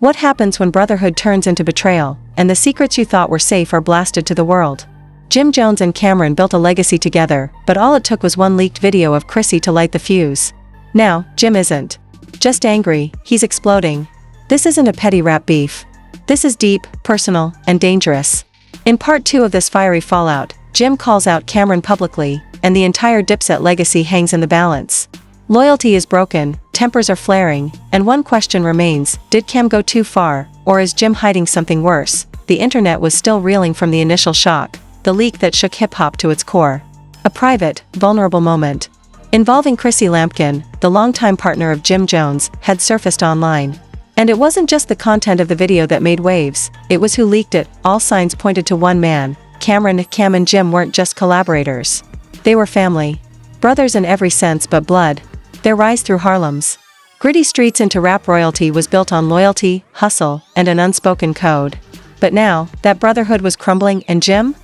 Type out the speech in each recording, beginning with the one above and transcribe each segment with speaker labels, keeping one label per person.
Speaker 1: What happens when brotherhood turns into betrayal, and the secrets you thought were safe are blasted to the world? Jim Jones and Camron built a legacy together, but all it took was one leaked video of Chrissy to light the fuse. Now, Jim isn't just angry, he's exploding. This isn't a petty rap beef. This is deep, personal, and dangerous. In part 2 of this fiery fallout, Jim calls out Camron publicly, and the entire Dipset legacy hangs in the balance. Loyalty is broken, tempers are flaring, and one question remains: did Cam go too far, or is Jim hiding something worse? The internet was still reeling from the initial shock, the leak that shook hip-hop to its core. A private, vulnerable moment involving Chrissy Lampkin, the longtime partner of Jim Jones, had surfaced online. And it wasn't just the content of the video that made waves, it was who leaked it. All signs pointed to one man. Camron. Cam and Jim weren't just collaborators. They were family. Brothers in every sense but blood. Their rise through Harlem's gritty streets into rap royalty was built on loyalty, hustle, and an unspoken code. But now, that brotherhood was crumbling, and Jim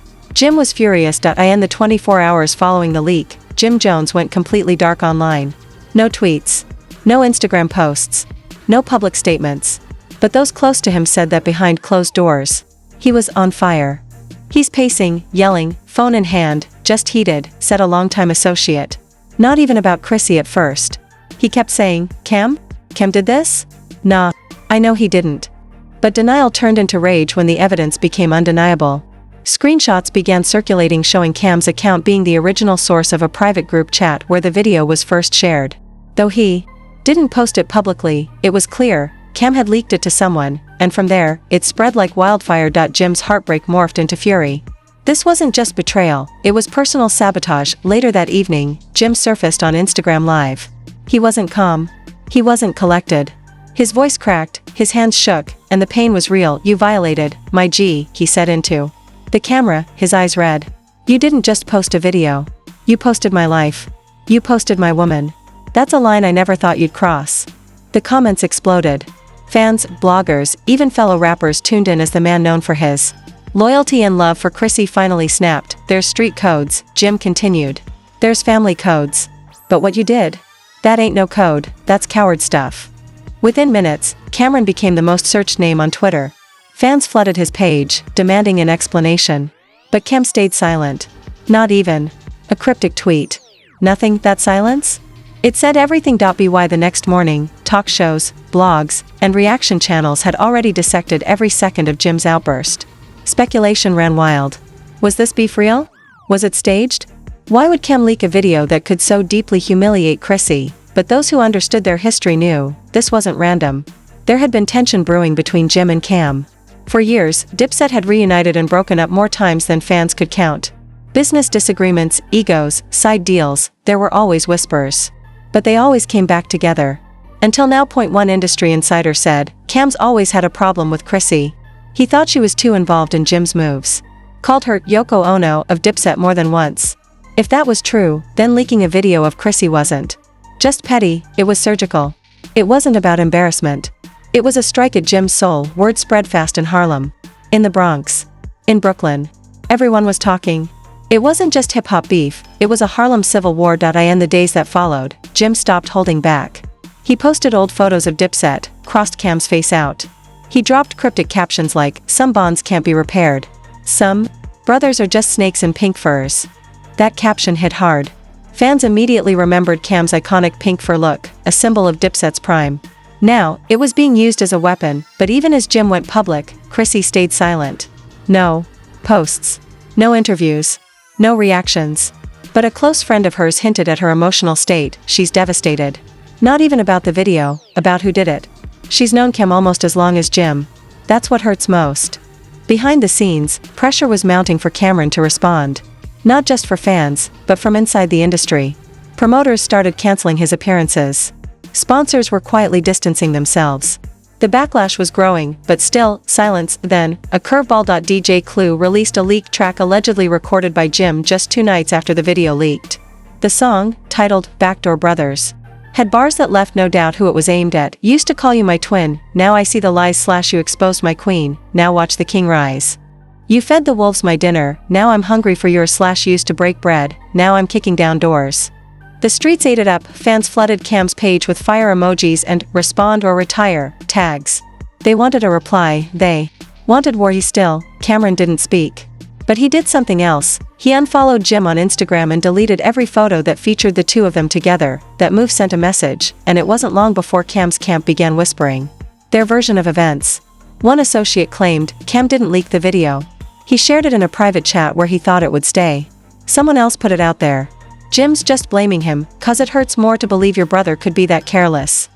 Speaker 1: was furious. In the 24 hours following the leak, Jim Jones went completely dark online. No tweets. No Instagram posts. No public statements. But those close to him said that behind closed doors, he was on fire. He's pacing, yelling, phone in hand, just heated, said a longtime associate. Not even about Chrissy at first. He kept saying, Cam did this? Nah, I know he didn't. But denial turned into rage when the evidence became undeniable. Screenshots began circulating showing Cam's account being the original source of a private group chat where the video was first shared. Though he didn't post it publicly, it was clear Cam had leaked it to someone, and from there, it spread like wildfire. Jim's heartbreak morphed into fury. This wasn't just betrayal, it was personal sabotage. Later that evening, Jim surfaced on Instagram Live. He wasn't calm. He wasn't collected. His voice cracked, his hands shook, and the pain was real. You violated my G, he said into the camera, his eyes red. You didn't just post a video. You posted my life. You posted my woman. That's a line I never thought you'd cross. The comments exploded. Fans, bloggers, even fellow rappers tuned in as the man known for his loyalty and love for Chrissy finally snapped. There's street codes, Jim continued. There's family codes. But what you did? That ain't no code, that's coward stuff. Within minutes, Camron became the most searched name on Twitter. Fans flooded his page, demanding an explanation. But Cam stayed silent. Not even a cryptic tweet. Nothing. That silence? It said everything. By the next morning, talk shows, blogs, and reaction channels had already dissected every second of Jim's outburst. Speculation ran wild. Was this beef real? Was it staged? Why would Cam leak a video that could so deeply humiliate Chrissy? But those who understood their history knew this wasn't random. There had been tension brewing between Jim and Cam. For years, Dipset had reunited and broken up more times than fans could count. Business disagreements, egos, side deals, there were always whispers. But they always came back together. Until now. One industry insider said, Cam's always had a problem with Chrissy. He thought she was too involved in Jim's moves. Called her Yoko Ono of Dipset more than once. If that was true, then leaking a video of Chrissy wasn't just petty, it was surgical. It wasn't about embarrassment. It was a strike at Jim's soul. Word spread fast in Harlem. In the Bronx. In Brooklyn. Everyone was talking. It wasn't just hip-hop beef, it was a Harlem civil war. In the days that followed, Jim stopped holding back. He posted old photos of Dipset, crossed Cam's face out. He dropped cryptic captions like, some bonds can't be repaired. Some brothers are just snakes in pink furs. That caption hit hard. Fans immediately remembered Cam's iconic pink fur look, a symbol of Dipset's prime. Now, it was being used as a weapon, but even as Jim went public, Chrissy stayed silent. No posts. No interviews. No reactions. But a close friend of hers hinted at her emotional state. She's devastated. Not even about the video, about who did it. She's known Cam almost as long as Jim. That's what hurts most. Behind the scenes, pressure was mounting for Camron to respond. Not just for fans, but from inside the industry. Promoters started canceling his appearances. Sponsors were quietly distancing themselves. The backlash was growing, but still, silence. Then, a curveball. DJ Clue released a leaked track allegedly recorded by Jim just 2 nights after the video leaked. The song, titled Backdoor Brothers, had bars that left no doubt who it was aimed at. Used to call you my twin, now I see the lies. / you exposed my queen, now watch the king rise. You fed the wolves my dinner, now I'm hungry for yours. / used to break bread, now I'm kicking down doors. The streets ate it up. Fans flooded Cam's page with fire emojis and respond or retire tags. They wanted a reply, they wanted war. Camron didn't speak. But he did something else. He unfollowed Jim on Instagram and deleted every photo that featured the two of them together. That move sent a message, and it wasn't long before Cam's camp began whispering their version of events. One associate claimed Cam didn't leak the video. He shared it in a private chat where he thought it would stay. Someone else put it out there. Jim's just blaming him, cause it hurts more to believe your brother could be that careless.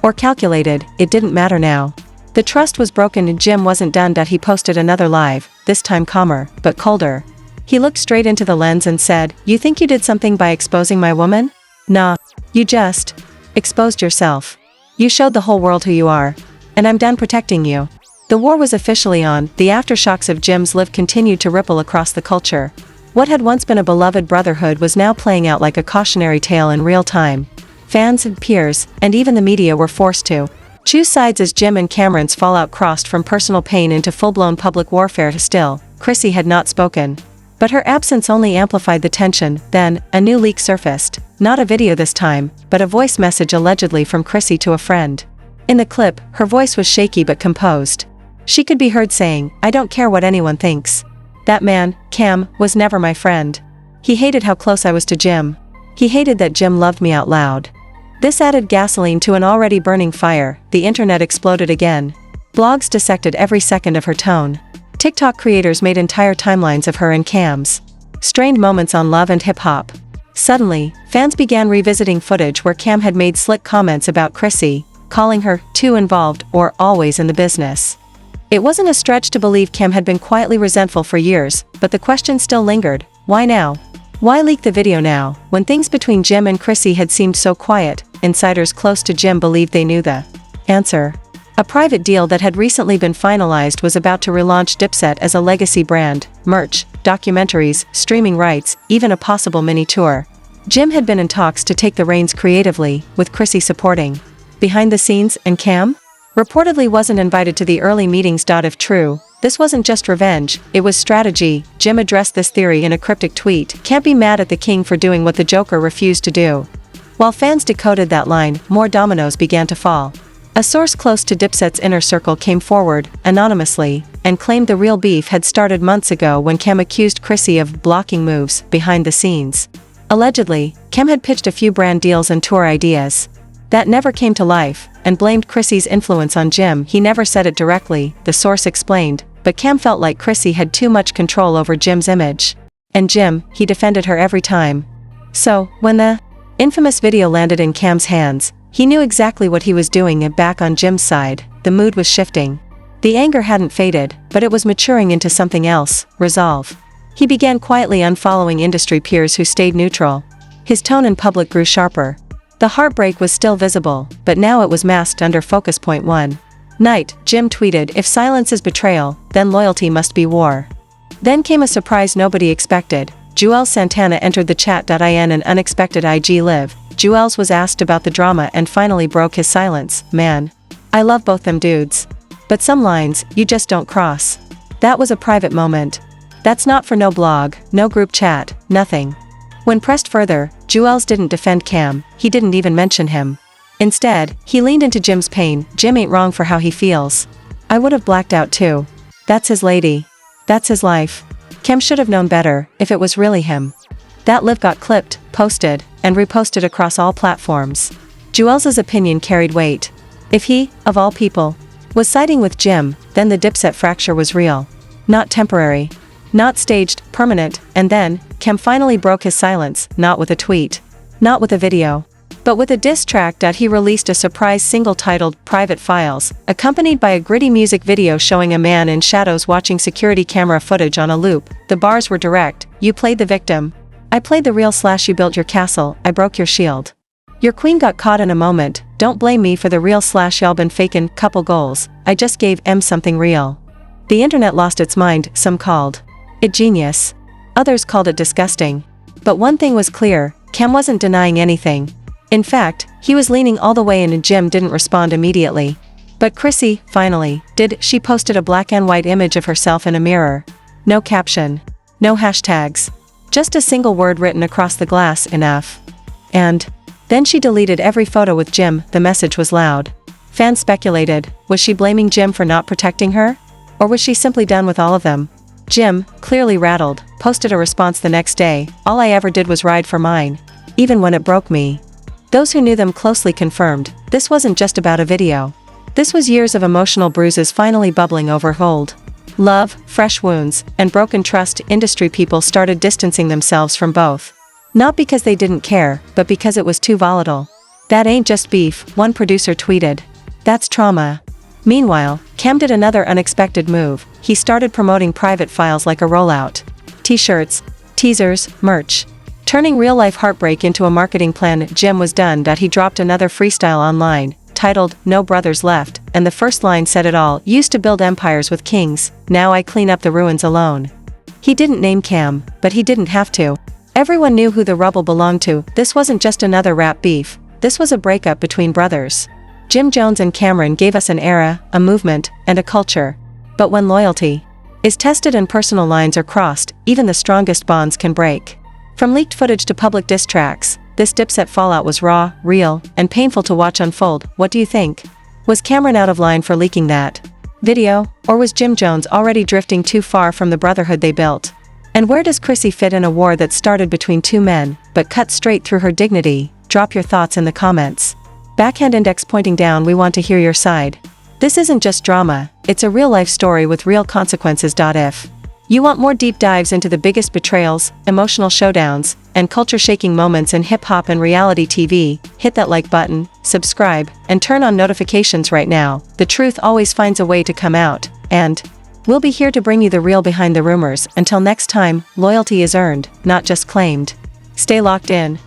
Speaker 1: Or calculated, it didn't matter now. The trust was broken and Jim wasn't done. He posted another live, this time calmer, but colder. He looked straight into the lens and said, "You think you did something by exposing my woman? Nah. You just exposed yourself. You showed the whole world who you are. And I'm done protecting you." The war was officially on. The aftershocks of Jim's live continued to ripple across the culture. What had once been a beloved brotherhood was now playing out like a cautionary tale in real time. Fans and peers, and even the media were forced to choose sides as Jim and Camron's fallout crossed from personal pain into full-blown public warfare. Still, Chrissy had not spoken. But her absence only amplified the tension. Then, a new leak surfaced. Not a video this time, but a voice message allegedly from Chrissy to a friend. In the clip, her voice was shaky but composed. She could be heard saying, "I don't care what anyone thinks. That man, Cam, was never my friend. He hated how close I was to Jim. He hated that Jim loved me out loud." This added gasoline to an already burning fire. The internet exploded again. Blogs dissected every second of her tone. TikTok creators made entire timelines of her and Cam's strained moments on love and hip-hop. Suddenly, fans began revisiting footage where Cam had made slick comments about Chrissy, calling her too involved or always in the business. It wasn't a stretch to believe Cam had been quietly resentful for years, but the question still lingered. Why now? Why leak the video now, when things between Jim and Chrissy had seemed so quiet? Insiders close to Jim believed they knew the answer. A private deal that had recently been finalized was about to relaunch Dipset as a legacy brand, merch, documentaries, streaming rights, even a possible mini tour. Jim had been in talks to take the reins creatively, with Chrissy supporting behind the scenes, and Cam reportedly wasn't invited to the early meetings. If true, this wasn't just revenge, it was strategy. Jim addressed this theory in a cryptic tweet: "Can't be mad at the king for doing what the Joker refused to do." While fans decoded that line, more dominoes began to fall. A source close to Dipset's inner circle came forward, anonymously, and claimed the real beef had started months ago when Cam accused Chrissy of blocking moves behind the scenes. Allegedly, Cam had pitched a few brand deals and tour ideas that never came to life, and blamed Chrissy's influence on Jim. He never said it directly, the source explained, but Cam felt like Chrissy had too much control over Jim's image. And Jim, he defended her every time. So, when the infamous video landed in Cam's hands, he knew exactly what he was doing. And back on Jim's side, the mood was shifting. The anger hadn't faded, but it was maturing into something else: resolve. He began quietly unfollowing industry peers who stayed neutral. His tone in public grew sharper. The heartbreak was still visible, but now it was masked under focus. One night, Jim tweeted, "If silence is betrayal, then loyalty must be war." Then came a surprise nobody expected. Juelz Santana entered the chat. In an unexpected IG live, Juelz was asked about the drama and finally broke his silence. "Man, I love both them dudes. But some lines, you just don't cross." That was a private moment. That's not for no blog, no group chat, nothing. When pressed further, Juelz didn't defend Cam, he didn't even mention him. Instead, he leaned into Jim's pain. "Jim ain't wrong for how he feels. I would have blacked out too. That's his lady. That's his life. Cam should have known better, if it was really him." That live got clipped, posted, and reposted across all platforms. Juelz's opinion carried weight. If he, of all people, was siding with Jim, then the Dipset fracture was real. Not temporary. Not staged, permanent. And then, Cam finally broke his silence, not with a tweet. Not with a video. But with a diss track. He released a surprise single titled "Private Files," accompanied by a gritty music video showing a man in shadows watching security camera footage on a loop. The bars were direct: "You played the victim. I played the real / you built your castle, I broke your shield. Your queen got caught in a moment, don't blame me for the real / y'all been fakin' couple goals, I just gave something real." The internet lost its mind. Some called it genius. Others called it disgusting. But one thing was clear, Cam wasn't denying anything. In fact, he was leaning all the way in and Jim didn't respond immediately. But Chrissy, finally, did. She posted a black and white image of herself in a mirror. No caption. No hashtags. Just a single word written across the glass: "Enough." And then she deleted every photo with Jim. The message was loud. Fans speculated, was she blaming Jim for not protecting her? Or was she simply done with all of them? Jim, clearly rattled, posted a response the next day, "All I ever did was ride for mine. Even when it broke me." Those who knew them closely confirmed, this wasn't just about a video. This was years of emotional bruises finally bubbling over old love, fresh wounds, and broken trust. Industry people started distancing themselves from both. Not because they didn't care, but because it was too volatile. "That ain't just beef," one producer tweeted. "That's trauma." Meanwhile, Cam did another unexpected move. He started promoting private files like a rollout. T-shirts, teasers, merch. Turning real-life heartbreak into a marketing plan. Jim was done. He dropped another freestyle online, titled, "No Brothers Left," and the first line said it all. "Used to build empires with kings, now I clean up the ruins alone." He didn't name Cam, but he didn't have to. Everyone knew who the rubble belonged to. This wasn't just another rap beef, this was a breakup between brothers. Jim Jones and Camron gave us an era, a movement, and a culture. But when loyalty is tested and personal lines are crossed, even the strongest bonds can break. From leaked footage to public diss tracks, this Dipset fallout was raw, real, and painful to watch unfold. What do you think? Was Camron out of line for leaking that video, or was Jim Jones already drifting too far from the brotherhood they built? And where does Chrissy fit in a war that started between two men, but cut straight through her dignity? Drop your thoughts in the comments. Backhand index pointing down. We want to hear your side. This isn't just drama, it's a real-life story with real consequences. If you want more deep dives into the biggest betrayals, emotional showdowns, and culture-shaking moments in hip-hop and reality TV, hit that like button, subscribe, and turn on notifications right now. The truth always finds a way to come out, and we'll be here to bring you the real behind the rumors. Until next time, loyalty is earned, not just claimed. Stay locked in.